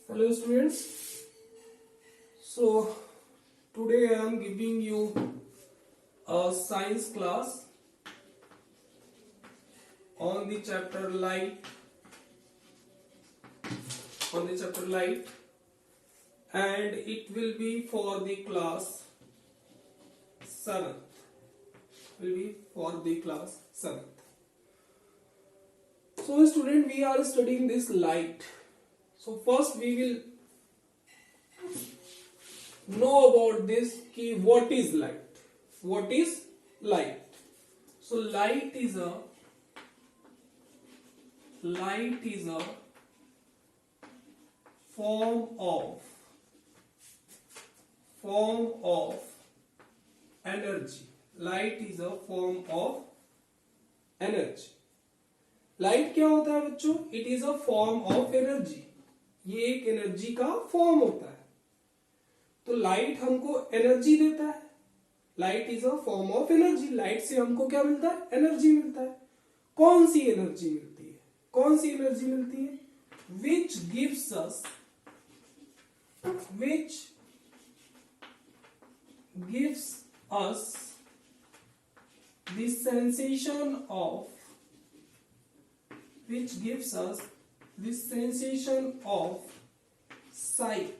Hello students. So today I am giving you a science class on the chapter light, and it will be for the class 7th. So student, we are studying this light. So first we will know about this कि what is light. So light is a form of energy. Light is a form of energy. Light क्या होता है बच्चों? It is a form of energy. ये एक energy का form होता है. तो लाइट हमको एनर्जी देता है. Light is a form of energy. Light से हमको क्या मिलता है? एनर्जी मिलता है. कौन सी एनर्जी मिलती है? विच gives us the sensation of sight.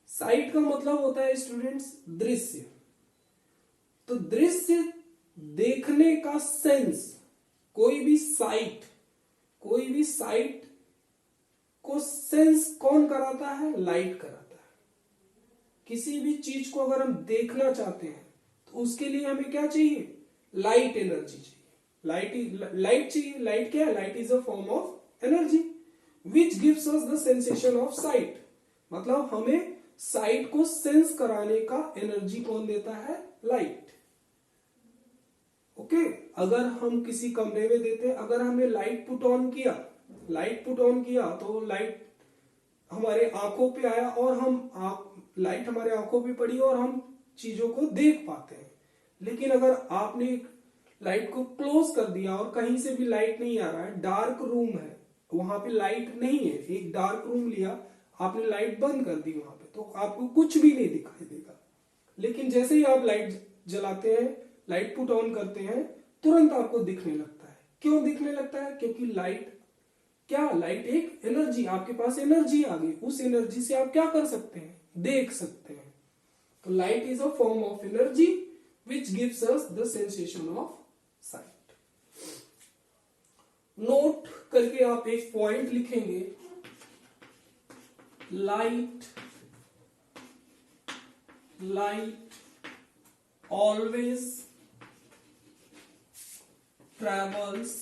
Site का मतलब होता है स्टूडेंट्स दृश्य. तो दृश्य देखने का सेंस. कोई भी साइट को सेंस कौन कराता है? लाइट कराता है. किसी भी चीज को अगर हम देखना चाहते हैं तो उसके लिए हमें क्या चाहिए? लाइट एनर्जी चाहिए. लाइट चाहिए. लाइट क्या है? Light is a form of energy which gives us the sensation of site. मतलब हमें साइट को सेंस कराने का एनर्जी कौन देता है? लाइट. ओके. अगर हम किसी कमरे में देते हैं, अगर हमने लाइट पुट ऑन किया तो लाइट हमारे आंखों पे आया और लाइट हमारे आंखों पे पड़ी और हम चीजों को देख पाते हैं. लेकिन अगर आपने लाइट को क्लोज कर दिया और कहीं से भी लाइट नहीं आ रहा है, डार्क रूम है, वहां पे लाइट नहीं है, एक डार्क रूम लिया, आपने लाइट बंद कर दी वहां पे, तो आपको कुछ भी नहीं दिखाई देगा. लेकिन जैसे ही आप लाइट जलाते हैं, लाइट पुट ऑन करते हैं, तुरंत आपको दिखने लगता है. क्यों दिखने लगता है? क्योंकि लाइट एक एनर्जी, आपके पास एनर्जी आ गई. उस एनर्जी से आप क्या कर सकते हैं? देख सकते हैं. तो light is a form of energy which gives us the sensation of site. Note करके आप एक पॉइंट लिखेंगे. Light always travels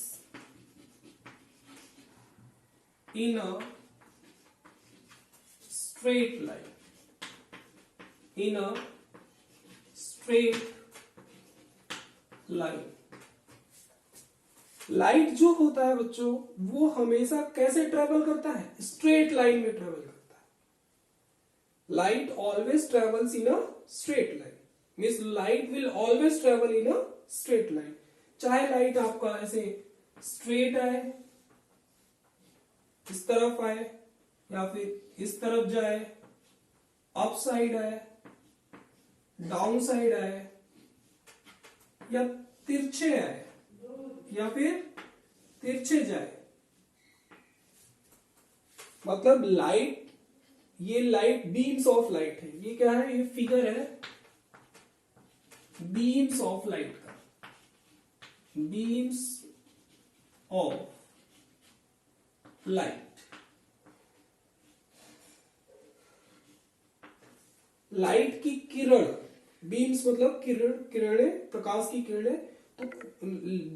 in a straight line. Light जो होता है बच्चों, वो हमेशा कैसे ट्रेवल करता है? स्ट्रेट लाइन में ट्रेवल करता है. Light always travels in a straight line. Means light will always travel in a straight line. चाहे लाइट आपका ऐसे स्ट्रेट आए, इस तरफ आए, या फिर इस तरफ जाए, अप साइड आए, डाउन साइड आए, या तिरछे आए, या फिर तिरछे जाए. मतलब ये लाइट बीम्स ऑफ लाइट है. ये क्या है? ये फिगर है बीम्स ऑफ लाइट का. Beams of light. लाइट की किरण, बीम्स मतलब किरणें, प्रकाश की किरणें. तो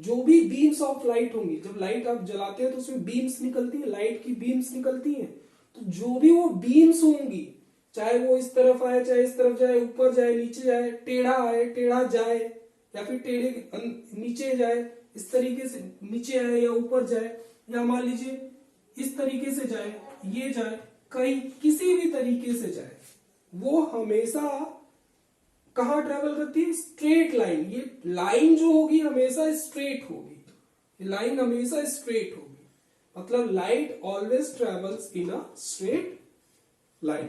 जो भी बीम्स ऑफ लाइट होंगी, जब लाइट आप जलाते हैं तो उसमें बीम्स निकलती है, लाइट की बीम्स निकलती हैं. तो जो भी वो बीम्स होंगी, चाहे वो इस तरफ आए, चाहे इस तरफ जाए, ऊपर जाए, नीचे जाए, टेढ़ा आए, टेढ़ा जाए, या फिर टेढ़े नीचे जाए, इस तरीके से नीचे आए या ऊपर जाए, या मान लीजिए इस तरीके से जाए, ये जाए, कहीं किसी भी तरीके से जाए, वो हमेशा कहां ट्रेवल करती है? Straight line. ये लाइन जो होगी हमेशा स्ट्रेट होगी. लाइन हमेशा स्ट्रेट होगी, मतलब light always travels in a straight line.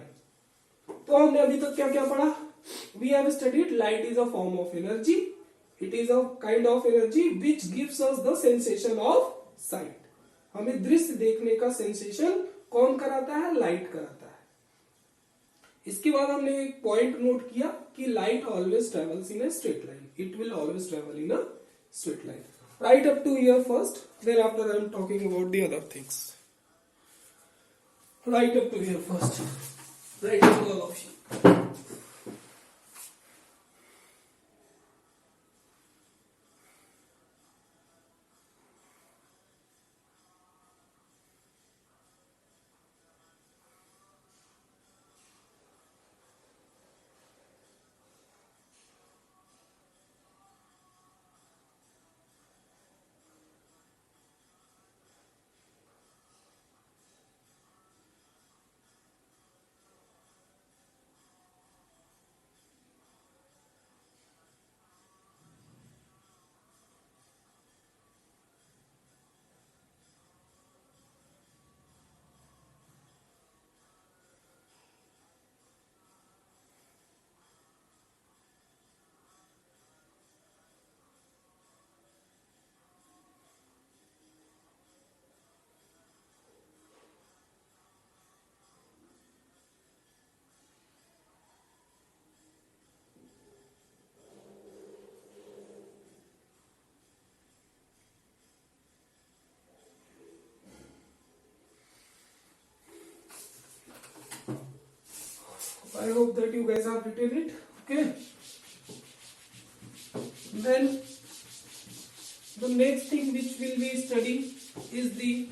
तो हमने अभी तक क्या क्या पढ़ा? We have studied light is a form of energy, it is a kind of energy which gives us the sensation of sight. हमें दृश्य देखने का सेंसेशन कौन कराता है? लाइट कराता है। इसके बाद हमने एक पॉइंट नोट किया कि light always travels in a straight line, it will always travel in a straight line. Right up to here first, then after I am talking about the other things. Right up to here first. Right up to all of you. I hope that you guys have written it. Okay. Then the next thing which we'll be studying is the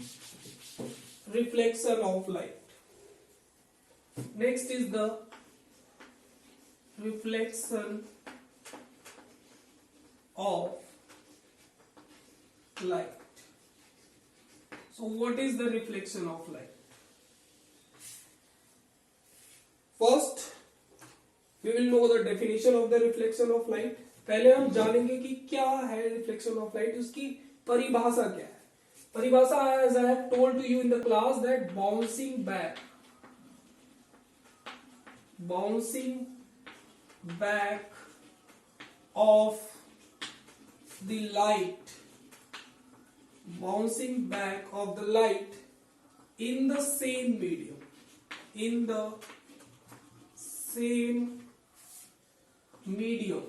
reflection of light. Next is the reflection of light. So what is the reflection of light? First, we will know the definition of the reflection of light. पहले हम जानेंगे कि क्या है reflection of light, उसकी परिभाषा क्या है। परिभाषा, as I have told to you in the class, that bouncing back of the light, bouncing back of the light in the same medium, in the same medium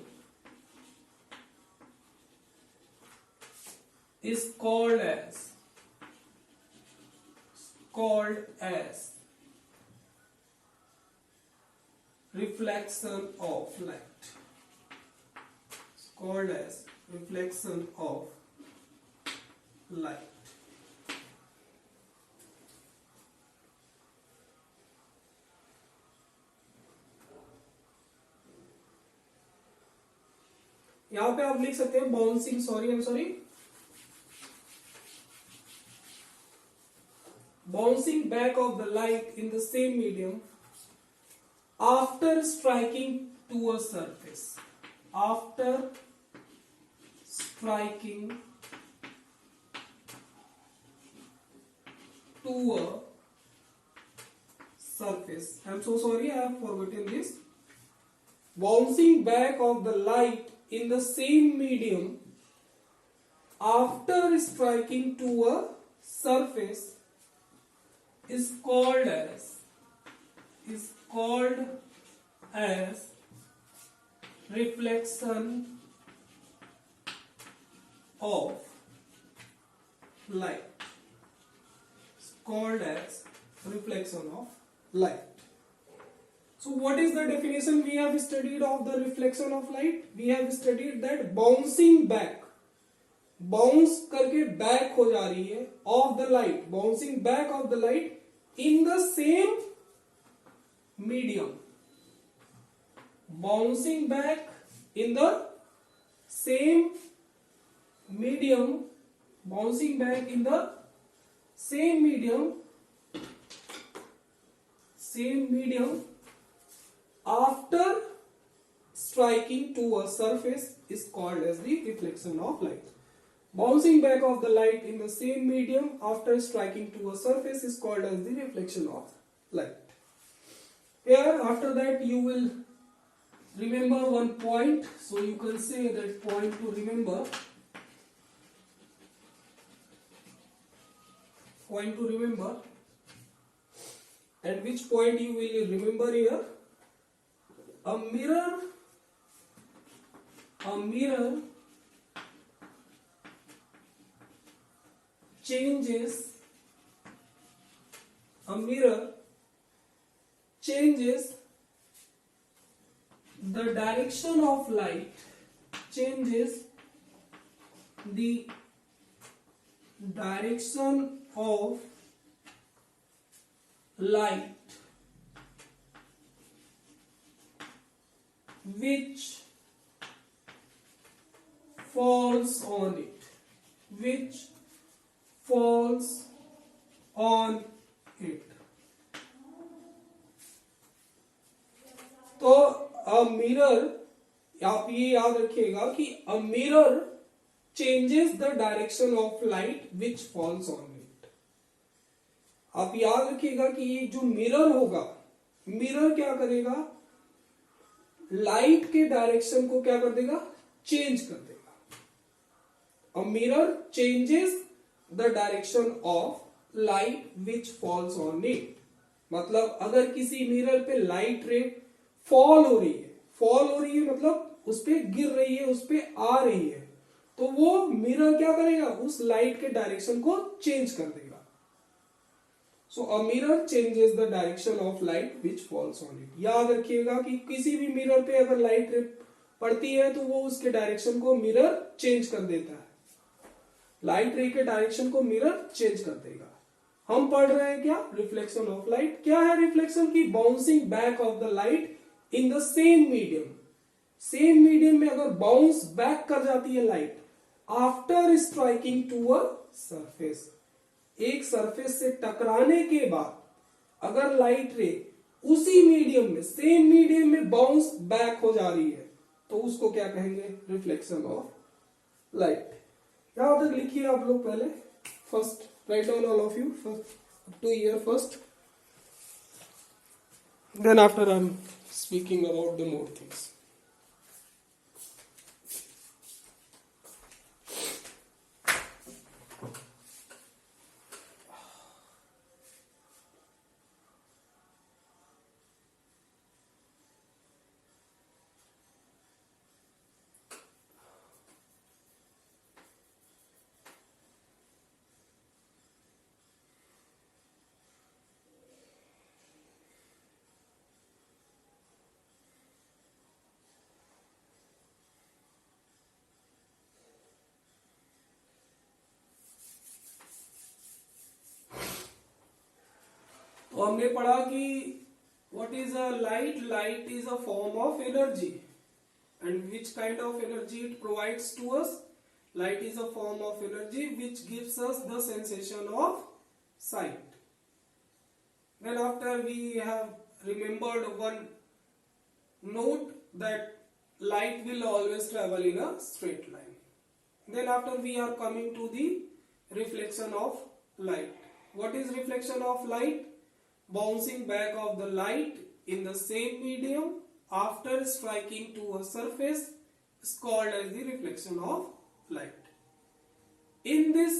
is called as reflection of light. It's called as reflection of light. यहां पे आप लिख सकते हैं bouncing, bouncing back of the light in the same medium after striking to a surface. After striking to a surface. I'm so sorry, I have forgotten this. Bouncing back of the light in the same medium after striking to a surface is called as reflection of light. It's called as reflection of light. So what is the definition we have studied of the reflection of light? We have studied that bouncing back, bounce करके back हो जा रही है of the light, bouncing back of the light in the same medium, bouncing back in the same medium, bouncing back in the same medium after striking to a surface is called as the reflection of light. Bouncing back of the light in the same medium after striking to a surface is called as the reflection of light. Here, after that, you will remember one point. So you can say that point to remember. Point to remember. And which point you will remember here? A mirror changes the direction of light, changes the direction of light which falls on it, तो a mirror, आप ये याद रखिएगा कि a mirror changes the direction of light which falls on it. आप याद रखिएगा कि ये जो मिरर होगा, मिरर क्या करेगा, लाइट के डायरेक्शन को क्या कर देगा, चेंज कर देगा। अ mirror changes the direction of light which falls on it. मतलब अगर किसी मिरर पे लाइट रे फॉल हो रही है मतलब उस पे गिर रही है, उस पे आ रही है, तो वो मिरर क्या करेगा, उस लाइट के डायरेक्शन को चेंज कर देगा। So a mirror changes the direction of light which falls on it. याद रखिएगा कि किसी भी मिरर पे अगर लाइट पड़ती है तो वो उसके डायरेक्शन को मिरर चेंज कर देता है, लाइट रे के डायरेक्शन को मिरर चेंज कर देगा। हम पढ़ रहे हैं क्या, रिफ्लेक्शन ऑफ लाइट। क्या है रिफ्लेक्शन की, bouncing back of the light in the same medium. Same medium में अगर बाउंस बैक कर जाती है light after striking to a surface, एक सरफेस से टकराने के बाद अगर लाइट रे उसी मीडियम में, सेम मीडियम में बाउंस बैक हो जा रही है तो उसको क्या कहेंगे, रिफ्लेक्शन ऑफ लाइट। यहां तक लिखिए आप लोग पहले, first write down all of you first two year first, then after I'm speaking about the more things. तो हमने पढ़ा कि what is a light, light is a form of energy and which kind of energy it provides to us. Light is a form of energy which gives us the sensation of sight. Then after we have remembered one note that light will always travel in a straight line. Then after we are coming to the reflection of light. What is reflection of light? Bouncing back of the light in the same medium after striking to a surface is called as the reflection of light. In this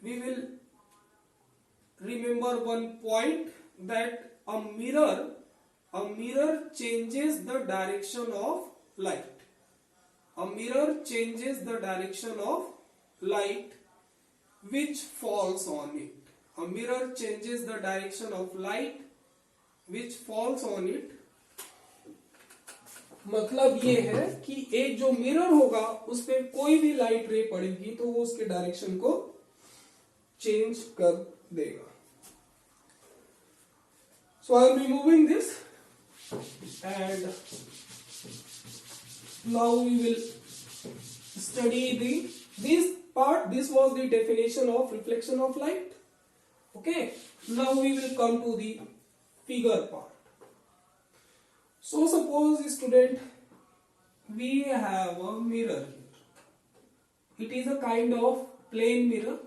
we will remember one point that a mirror changes the direction of light. A mirror changes the direction of light which falls on it. A mirror changes the direction of light which falls on it. मतलब ये है कि एक जो mirror होगा उस पे कोई भी लाइट रे पड़ेगी तो वो उसके डायरेक्शन को चेंज कर देगा। So I am removing this and now we will study this part. This was the definition of reflection of light. Okay, now we will come to the figure part. So suppose student, we have a mirror here. it is a kind of plane mirror.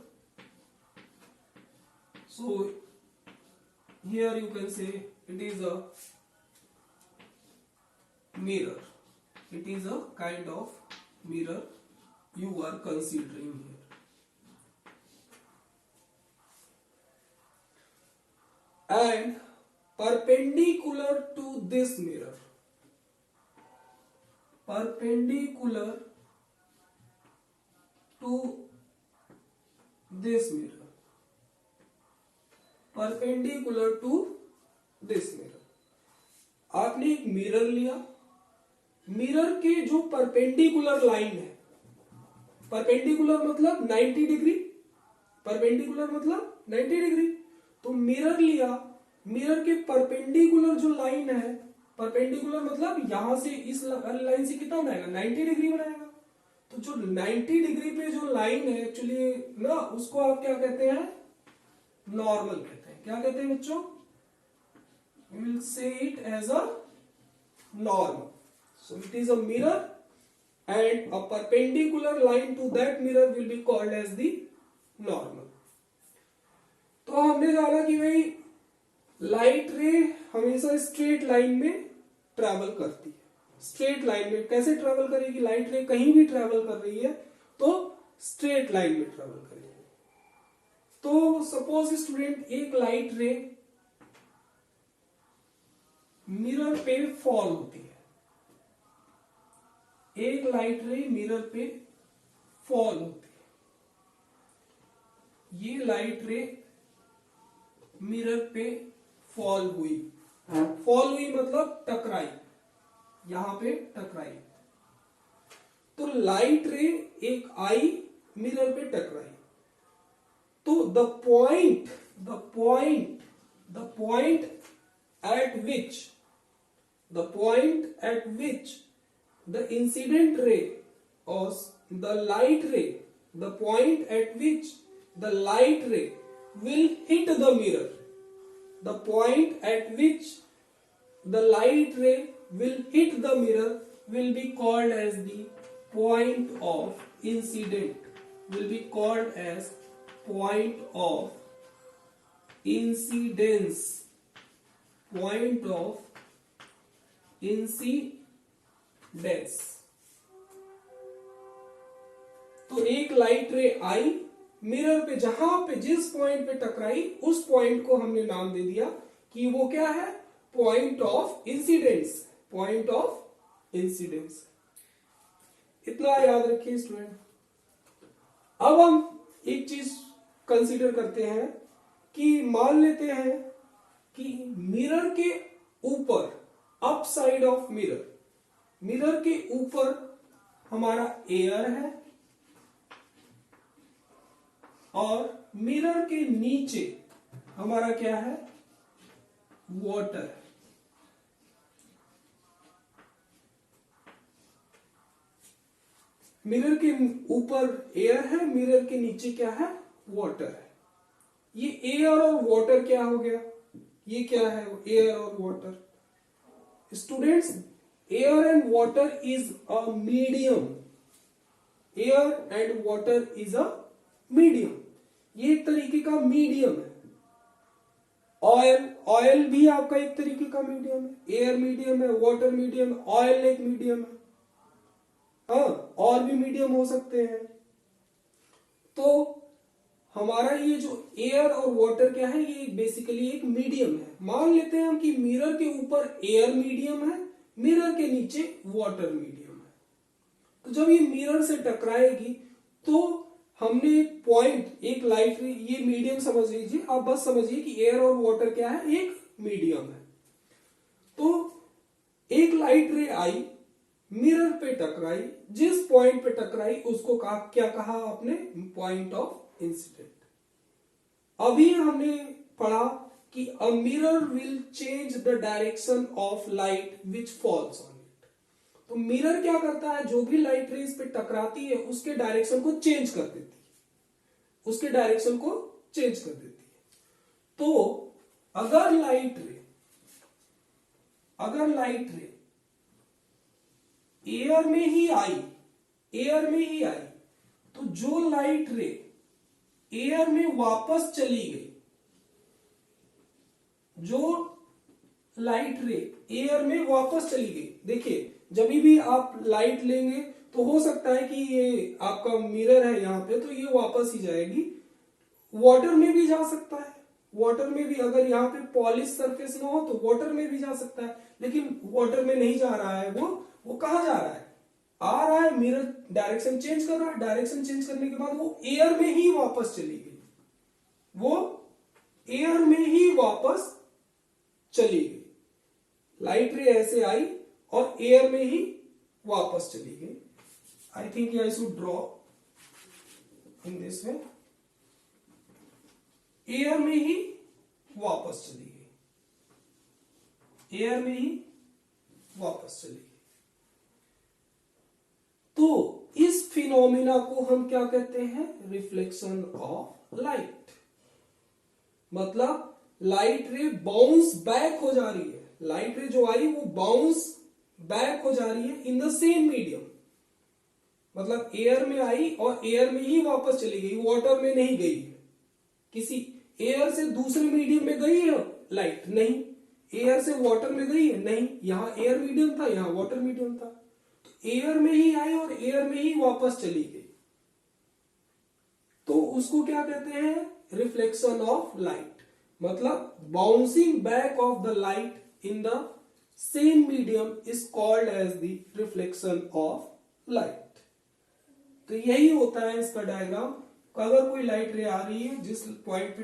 So here you can say it is a mirror. It is a kind of mirror you are considering here. And perpendicular to this mirror, perpendicular to this mirror, perpendicular to this mirror. आपने एक mirror लिया, mirror के जो perpendicular line है, perpendicular मतलब 90 degree, perpendicular मतलब 90 degree, तो mirror लिया, मिरर के परपेंडिकुलर जो लाइन है, परपेंडिकुलर मतलब यहां से इस लाइन से कितना बनाएगा, 90 डिग्री बनाएगा। तो जो 90 डिग्री पे जो लाइन है एक्चुअली ना, उसको आप क्या कहते हैं, नॉर्मल कहते हैं। क्या कहते हैं बच्चों, we will say it as a normal. So it is a mirror and a perpendicular line to that mirror will be called as the normal. तो हमने जाना कि भाई लाइट रे हमेशा स्ट्रेट लाइन में ट्रैवल करती है। स्ट्रेट लाइन में कैसे ट्रैवल करेगी, लाइट रे कहीं भी ट्रैवल कर रही है तो स्ट्रेट लाइन में ट्रैवल करेगी। तो सपोज स्टूडेंट एक लाइट रे मिरर पे फॉल होती है, एक लाइट रे मिरर पे फॉल होती है, ये लाइट रे मिरर पे फॉल हुई, फॉल हुई मतलब टकराई, यहां पे टकराई। तो लाइट रे एक आई मिरर पे टकराई, तो the point at which the incident ray or the light ray, the point at which the light ray will hit the mirror, the point at which the light ray will hit the mirror will be called as the point of incident, will be called as point of incidence, point of incidence. तो एक light रे आई mirror पे, जहां पे जिस point पे टकराई उस पॉइंट को हमने नाम दे दिया कि वो क्या है, point of incidence, point of incidence. इतना याद रखिए स्टूडेंट। अब हम एक चीज कंसीडर करते हैं कि मान लेते हैं कि मिरर के ऊपर, up side of mirror, mirror के ऊपर हमारा एयर है और मिरर के नीचे हमारा क्या है, वाटर है। मिरर के ऊपर एयर है, मिरर के नीचे क्या है, वाटर है। ये एयर और वाटर क्या हो गया, ये क्या है, एयर और water. Students, air and water is a medium, air and water is a medium, ये एक तरीके का मीडियम है। ऑयल भी आपका एक तरीके का मीडियम है, एयर मीडियम है, वाटर मीडियम, ऑयल एक मीडियम है। हाँ, और भी मीडियम हो सकते हैं। तो हमारा ये जो एयर और वाटर क्या है, ये बेसिकली एक मीडियम है। मान लेते हैं हम कि मिरर के ऊपर एयर मीडियम है, मिरर के नीचे वाटर मीडियम है। तो जब ये मिरर से टकराएगी तो हमने एक पॉइंट, एक लाइट, ये मीडियम समझ लीजिए, आप बस समझिए कि एयर और वाटर क्या है, एक मीडियम है। तो एक लाइट रे आई, मिरर पे टकराई, जिस पॉइंट पे टकराई उसको क्या कहा आपने, पॉइंट ऑफ इंसिडेंट। अभी हमने पढ़ा कि a mirror will change the direction of light which falls on it. तो मिरर क्या करता है, जो भी लाइट रे इस पे टकराती है उसके डायरेक्शन को चेंज कर देती है, उसके डायरेक्शन को चेंज कर देती है। तो अगर लाइट रे एयर में ही आई, तो जो लाइट रे एयर में वापस चली गई, जो लाइट रे एयर में वापस चली गई, देखिए जब भी आप लाइट लेंगे तो हो सकता है कि ये आपका मिरर है यहाँ पे, तो ये वापस ही जाएगी। वाटर में भी जा सकता है, वाटर में भी अगर यहाँ पे पॉलिश सरफेस ना हो तो वाटर में भी जा सकता है, लेकिन वाटर में नहीं जा रहा है, वो कहाँ जा रहा है, आ रहा है, मिरर डायरेक्शन चेंज कर रहा है, डायरेक्शन चेंज करने के बाद वो एयर में ही वापस चली गई, वो एयर में ही वापस चली गई। लाइट रे ऐसे आई और एयर में ही वापस चली गई। I think I should draw in this way. Air में ही वापस चली गई, एयर में ही वापस चली गई। तो इस फिनोमिना को हम क्या कहते हैं, रिफ्लेक्शन ऑफ लाइट। मतलब लाइट रे बाउंस बैक हो जा रही है, लाइट रे जो आई वो बाउंस बैक हो जा रही है इन द सेम मीडियम। मतलब एयर में आई और एयर में ही वापस चली गई, वाटर में नहीं गई है। किसी एयर से दूसरे मीडियम में गई है लाइट, नहीं। एयर से वाटर में गई है, नहीं। यहां एयर मीडियम था, यहां वाटर मीडियम था, तो एयर में ही आई और एयर में ही वापस चली गई। तो उसको क्या कहते हैं, रिफ्लेक्शन ऑफ लाइट। मतलब bouncing back of the light in the same medium is called as the reflection of light. तो यही होता है इसका डायग्राम। अगर कोई लाइट रे आ रही है, जिस पॉइंट पे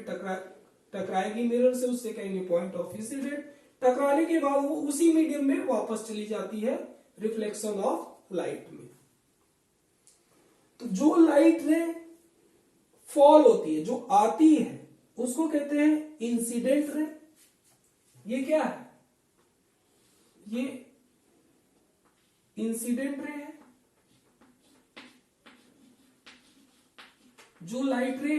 टकराएगी मिरर से, उससे कहेंगे पॉइंट ऑफ इंसिडेंट। टकराने के बाद वो उसी मीडियम में वापस चली जाती है, रिफ्लेक्शन ऑफ लाइट में। तो जो लाइट रे फॉल होती है, जो आती है, उसको कहते हैं इंसिडेंट रे। ये क्या है, ये इंसिडेंट रे है। जो लाइट रे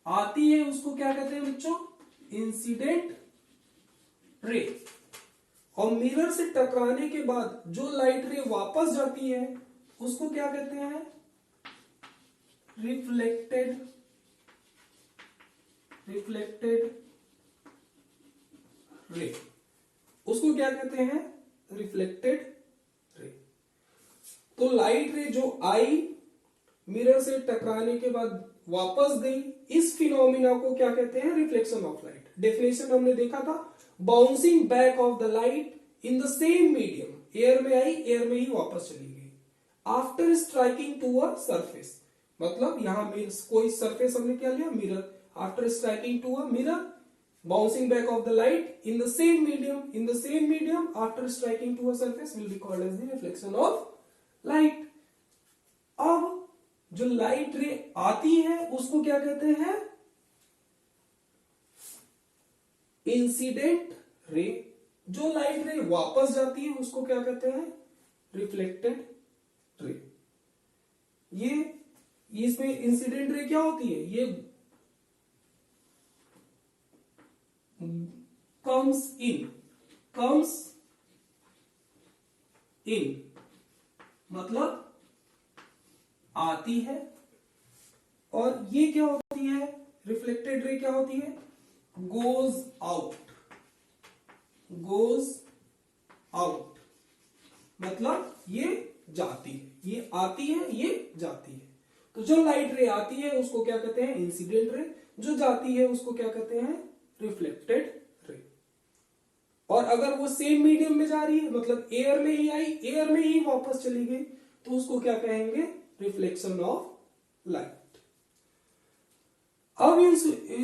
आती है उसको क्या कहते हैं बच्चों, इंसिडेंट रे। और मिरर से टकराने के बाद जो लाइट रे वापस जाती है उसको क्या कहते हैं, रिफ्लेक्टेड रे। उसको क्या कहते हैं, रिफ्लेक्टेड रे। तो लाइट रे जो आई, मिरर से टकराने के बाद वापस गई, इस फिनोमिना को क्या कहते हैं, रिफ्लेक्शन ऑफ लाइट। डेफिनेशन हमने देखा था, bouncing back of the light in the same medium. Air में आई, एयर में ही वापस चली गई, after striking to a surface. मतलब यहां कोई सरफेस हमने क्या लिया, mirror. After striking to a mirror, bouncing back of the light in the same medium after striking to a surface will be called as the reflection of light. अब जो light रे आती है उसको क्या कहते हैं, इंसिडेंट रे। जो लाइट रे वापस जाती है उसको क्या कहते हैं, रिफ्लेक्टेड रे। ये इसमें इंसिडेंट रे क्या होती है, ये कम्स इन मतलब आती है। और ये क्या होती है, रिफ्लेक्टेड रे क्या होती है, गोज आउट। मतलब ये जाती है, ये आती है, ये जाती है। तो जो लाइट रे आती है उसको क्या कहते हैं, इंसिडेंट रे। जो जाती है उसको क्या कहते हैं, रिफ्लेक्टेड रे। और अगर वो सेम मीडियम में जा रही है, मतलब एयर में ही आई, एयर में ही वापस चली गई, तो उसको क्या कहेंगे, रिफ्लेक्शन ऑफ लाइट। अब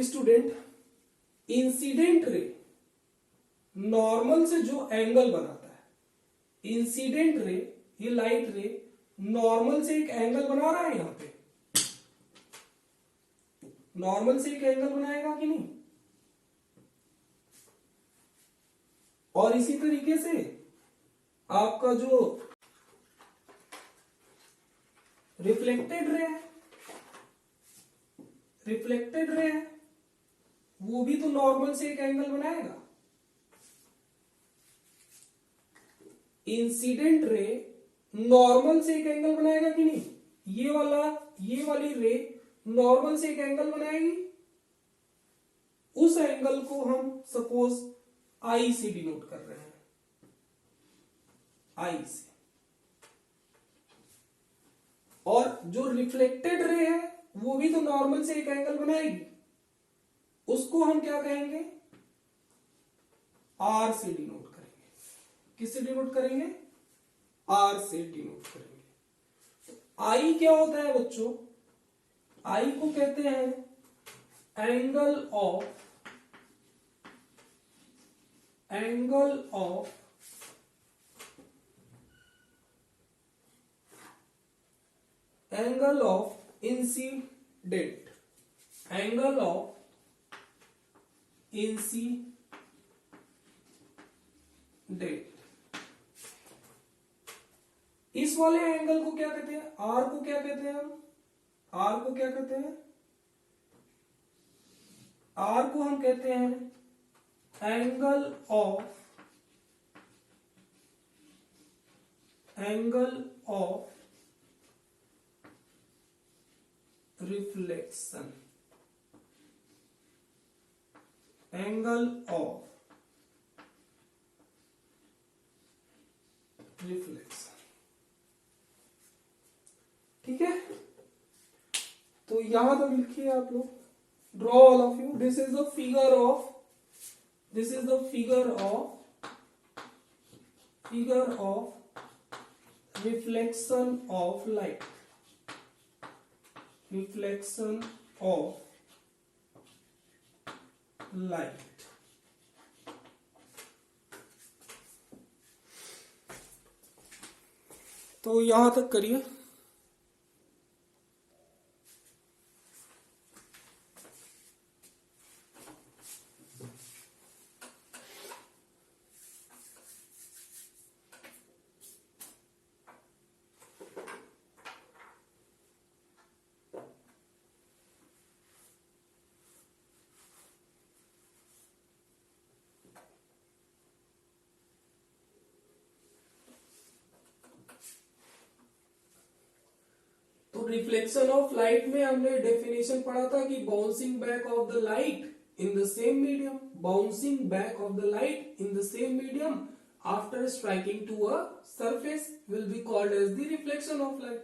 स्टूडेंट, इंसिडेंट रे नॉर्मल से जो एंगल बनाता है, इंसिडेंट रे, ये लाइट रे नॉर्मल से एक एंगल बना रहा है, यहां पे नॉर्मल से एक एंगल बनाएगा कि नहीं। और इसी तरीके से आपका जो रिफ्लेक्टेड रे है, वो भी तो नॉर्मल से एक एंगल बनाएगा। इंसिडेंट रे नॉर्मल से एक एंगल बनाएगा कि नहीं, ये वाली रे नॉर्मल से एक एंगल बनाएगी, उस एंगल को हम सपोज आई से डिनोट कर रहे हैं, आई से। और जो रिफ्लेक्टेड रे है वो भी तो नॉर्मल से एक एंगल बनाएगी, उसको हम क्या कहेंगे, आर से डिनोट करेंगे। किससे डिनोट करेंगे, आर से डिनोट करेंगे। तो आई क्या होता है बच्चों, आई को कहते हैं angle of incident, angle of incident. इस वाले एंगल को क्या कहते हैं, आर को क्या कहते हैं हम, आर को क्या कहते हैं, आर को हम कहते हैं angle of reflection, angle of reflection. ठीक है, तो यहां तक लिखिए आप लोग, draw all of you, this is the figure of reflection of light, तो यहां तक करिए। रिफ्लेक्शन ऑफ लाइट में हमने डेफिनेशन पढ़ा था कि bouncing back of the light in the same medium, bouncing back of the light in the same medium after striking to a surface will be called as the reflection of light.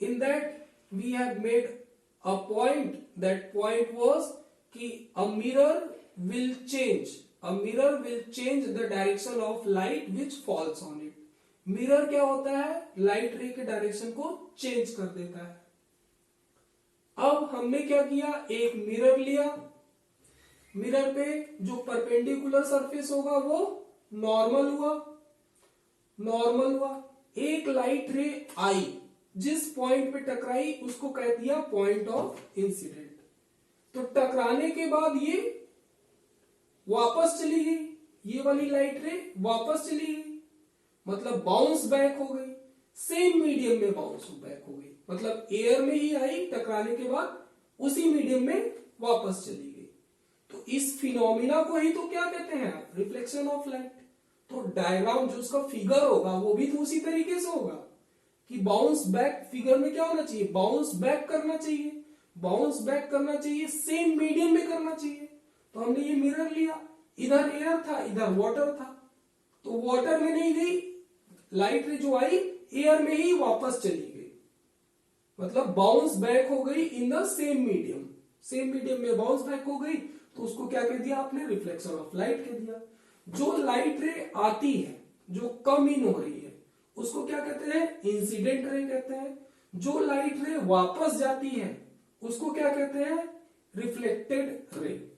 In that we have made a point, that point was कि a mirror will change the direction of light which falls on it. Mirror क्या होता है, light रे के direction को change कर देता है। अब हमने क्या किया, एक मिरर लिया, मिरर पे जो परपेंडिकुलर सरफेस होगा वो नॉर्मल हुआ, एक लाइट रे आई, जिस पॉइंट पे टकराई उसको कह दिया पॉइंट ऑफ इंसिडेंट। तो टकराने के बाद ये वापस चली गई, ये वाली लाइट रे वापस चली गई, मतलब बाउंस बैक हो गई, सेम मीडियम में बाउंस बैक हो गई, मतलब एयर में ही आई, टकराने के बाद उसी मीडियम में वापस चली गई। तो इस फिनोमिना को ही तो क्या कहते हैं आप, रिफ्लेक्शन ऑफ लाइट। तो डायग्राम जो उसका फिगर होगा वो भी तो उसी तरीके से होगा कि बाउंस बैक, फिगर में क्या होना चाहिए, बाउंस बैक करना चाहिए, सेम मीडियम में करना चाहिए। तो हमने ये मिरर लिया, इधर एयर था, इधर वाटर था, तो वाटर में नहीं गई लाइट रे, जो आई एयर में ही वापस चली गई, मतलब बाउंस बैक हो गई इन द सेम मीडियम में बाउंस बैक हो गई। तो उसको क्या कह दिया आपने, रिफ्लेक्शन ऑफ लाइट कह दिया। जो लाइट रे आती है, जो कम इन हो रही है, उसको क्या कहते हैं, इंसिडेंट रे कहते हैं। जो लाइट रे वापस जाती है उसको क्या कहते हैं, रिफ्लेक्टेड रे।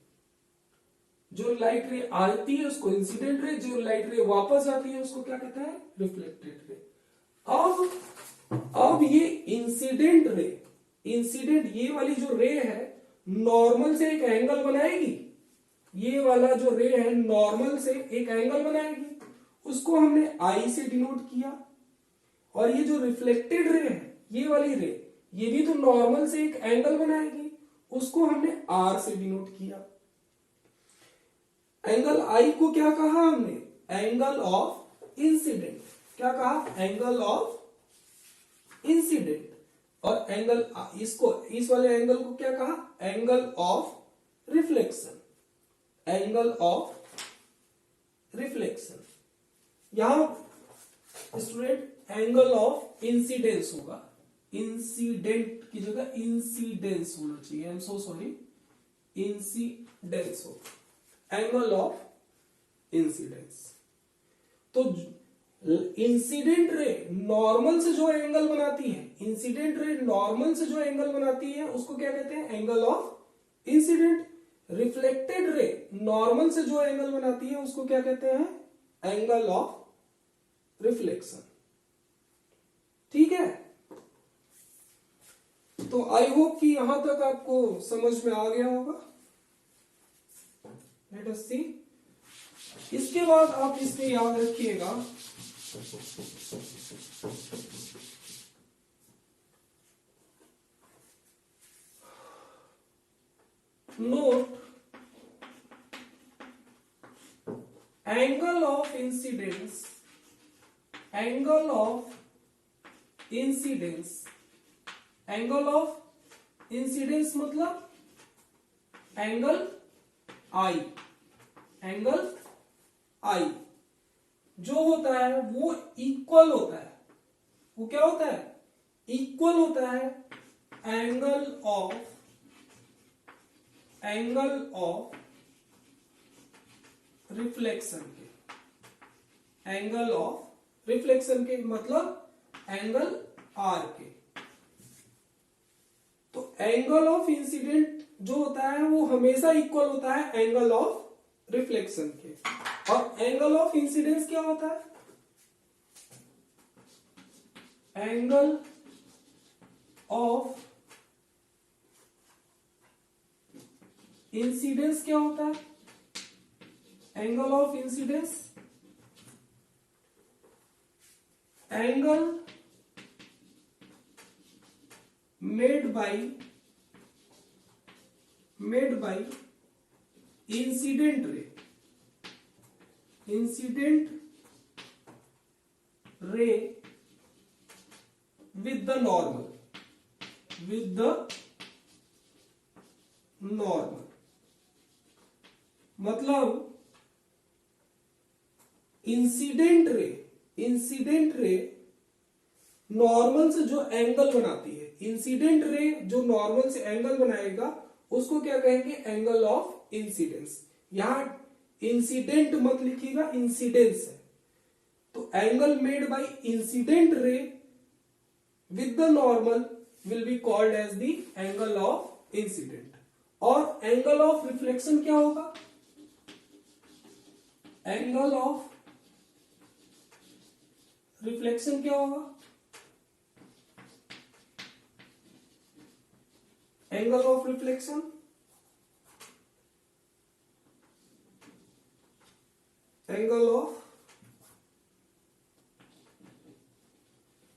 जो लाइट रे आती है उसको इंसिडेंट रे, जो लाइट रे वापस आती है उसको क्या कहते हैं, रिफ्लेक्टेड रे। अब ये इंसिडेंट रे, ये वाली जो रे है नॉर्मल से एक एंगल बनाएगी, ये वाला जो रे है नॉर्मल से एक एंगल बनाएगी, उसको हमने आई से डिनोट किया। और ये जो रिफ्लेक्टेड रे है, ये वाली रे, ये भी तो नॉर्मल से एक एंगल बनाएगी, उसको हमने आर से डिनोट किया। एंगल आई को क्या कहा हमने, एंगल ऑफ इंसिडेंट। क्या कहा, एंगल ऑफ इंसिडेंट। और एंगल, इसको, इस वाले एंगल को क्या कहा? Angle of reflection, angle of reflection. यहां स्टूडेंट एंगल ऑफ इंसिडेंस होगा, इंसिडेंट की जगह इंसिडेंस होना चाहिए, I am so sorry, incidence होगा, एंगल ऑफ इंसिडेंस। तो इंसिडेंट रे नॉर्मल से जो एंगल बनाती है, इंसिडेंट रे नॉर्मल से जो एंगल बनाती है उसको क्या कहते हैं? Angle of incident. Reflected ray normal से जो एंगल बनाती है उसको क्या कहते हैं? Angle of reflection. ठीक है, तो आई होप कि यहां तक आपको समझ में आ गया होगा। लेट अस सी। इसके बाद आप इसमें याद रखिएगा, note angle of incidence, angle of incidence, angle of incidence मतलब एंगल आई, एंगल आई जो होता है वो इक्वल होता है, वो क्या होता है? इक्वल होता है angle of, angle of reflection के, एंगल ऑफ रिफ्लेक्शन के मतलब एंगल आर के। तो एंगल ऑफ इंसिडेंट जो होता है वो हमेशा इक्वल होता है एंगल ऑफ रिफ्लेक्शन के। और एंगल ऑफ इंसिडेंस क्या होता है? एंगल ऑफ इंसिडेंस क्या होता है? Angle of incidence angle made by incident ray, incident ray with the normal, with the normal मतलब इंसिडेंट रे नॉर्मल से जो एंगल बनाती है, इंसिडेंट रे जो नॉर्मल से एंगल बनाएगा उसको क्या कहेंगे? Angle of incidence. यहां इंसिडेंट मत लिखिएगा, इंसिडेंस है। तो angle made by incident ray with the normal will be called as the angle of incident। और angle of reflection क्या होगा? angle of reflection क्या होगा? angle of reflection angle of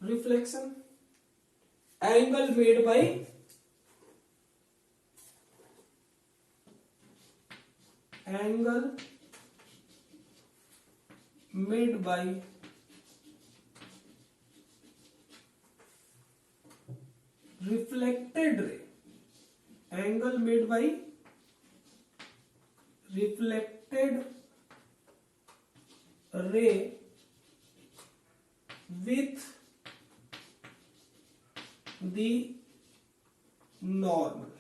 reflection angle made by angle made by reflected ray, angle made by reflected ray with the normal,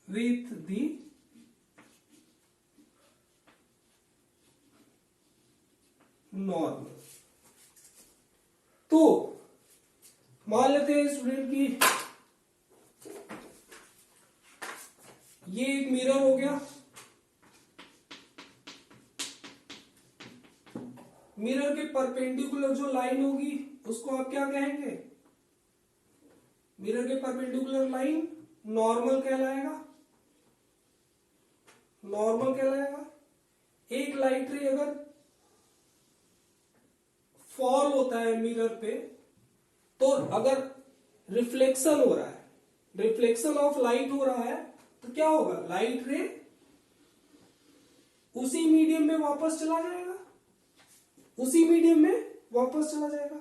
with the normal। तो मान लेते हैं student की ये एक मिरर हो गया, मिरर के परपेंडिकुलर जो लाइन होगी उसको आप क्या कहेंगे? मिरर के परपेंडिकुलर लाइन नॉर्मल कहलाएगा, नॉर्मल कहलाएगा। एक लाइट रे अगर फॉल होता है मिरर पे, तो अगर रिफ्लेक्शन हो रहा है, रिफ्लेक्शन ऑफ लाइट हो रहा है, तो क्या होगा? लाइट रे उसी मीडियम में वापस चला जाएगा, उसी मीडियम में वापस चला जाएगा।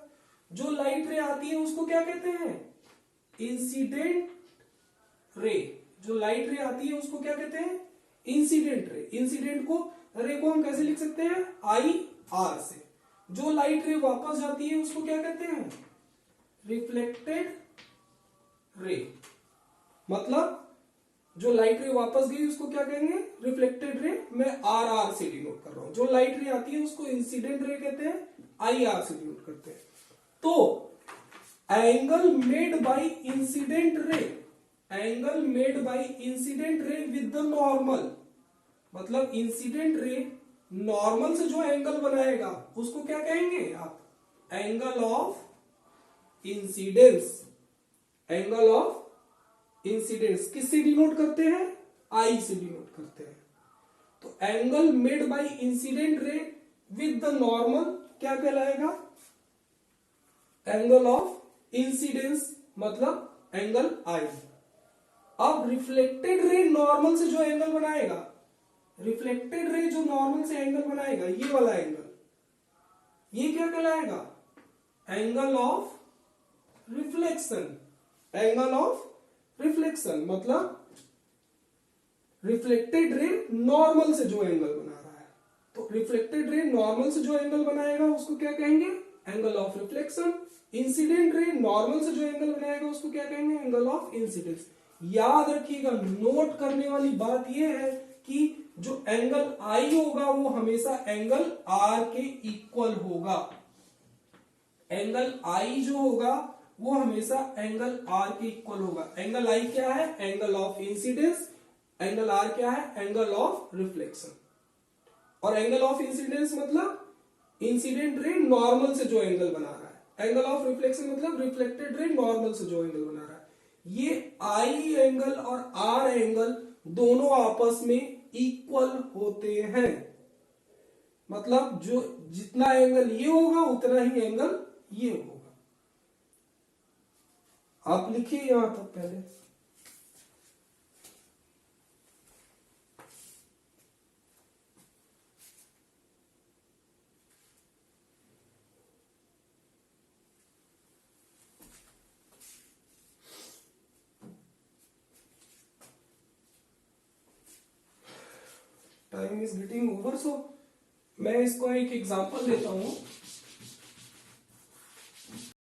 जो लाइट रे आती है उसको क्या कहते हैं? इंसिडेंट रे, जो लाइट रे आती है उसको क्या कहते हैं? Incident ray. इंसिडेंट को रे को हम कैसे लिख सकते हैं? आई आर से। जो लाइट रे वापस जाती है उसको क्या कहते हैं? Reflected ray. मतलब जो लाइट रे वापस गई उसको क्या कहेंगे? Reflected ray. मैं आर आर से डिनोट कर रहा हूं। जो लाइट रे आती है उसको इंसिडेंट रे कहते हैं, आई आर से डिनोट करते हैं। तो angle made by incident ray, angle made by incident ray with the normal, मतलब इंसिडेंट रे नॉर्मल से जो एंगल बनाएगा उसको क्या कहेंगे आप? Angle of incidence. Angle of incidence किससे डिनोट करते हैं? आई से डिनोट करते हैं। तो angle made by incident ray with the normal क्या कहलाएगा? एंगल ऑफ इंसिडेंस, मतलब एंगल आई। अब रिफ्लेक्टेड रे नॉर्मल से जो एंगल बनाएगा, रिफ्लेक्टेड रे जो नॉर्मल से एंगल बनाएगा, ये वाला एंगल, ये क्या कहलाएगा? Angle of reflection. Angle of reflection मतलब रिफ्लेक्टेड रे नॉर्मल से जो एंगल बना रहा है, तो रिफ्लेक्टेड रे नॉर्मल से जो एंगल बनाएगा उसको क्या कहेंगे? Angle of reflection. Incident ray normal से जो एंगल बनाएगा उसको क्या कहेंगे? Angle of incidence. याद रखिएगा, नोट करने वाली बात यह है कि जो एंगल आई होगा वो हमेशा एंगल आर के इक्वल होगा। एंगल आई जो होगा वो हमेशा एंगल आर के इक्वल होगा। एंगल आई क्या है? Angle of incidence. Angle R क्या है? Angle of reflection. और एंगल ऑफ इंसिडेंस मतलब इंसिडेंट रे नॉर्मल से जो एंगल बना रहा है। एंगल ऑफ रिफ्लेक्शन मतलब रिफ्लेक्टेड रे नॉर्मल से जो एंगल बना रहा है। ये आई एंगल और आर एंगल दोनों आपस में इक्वल होते हैं। मतलब जो जितना एंगल ये होगा उतना ही एंगल ये होगा। आप लिखिए यहां तक पहले। टाइम इज गेटिंग ओवर, सो मैं इसको एक एग्जांपल देता हूं।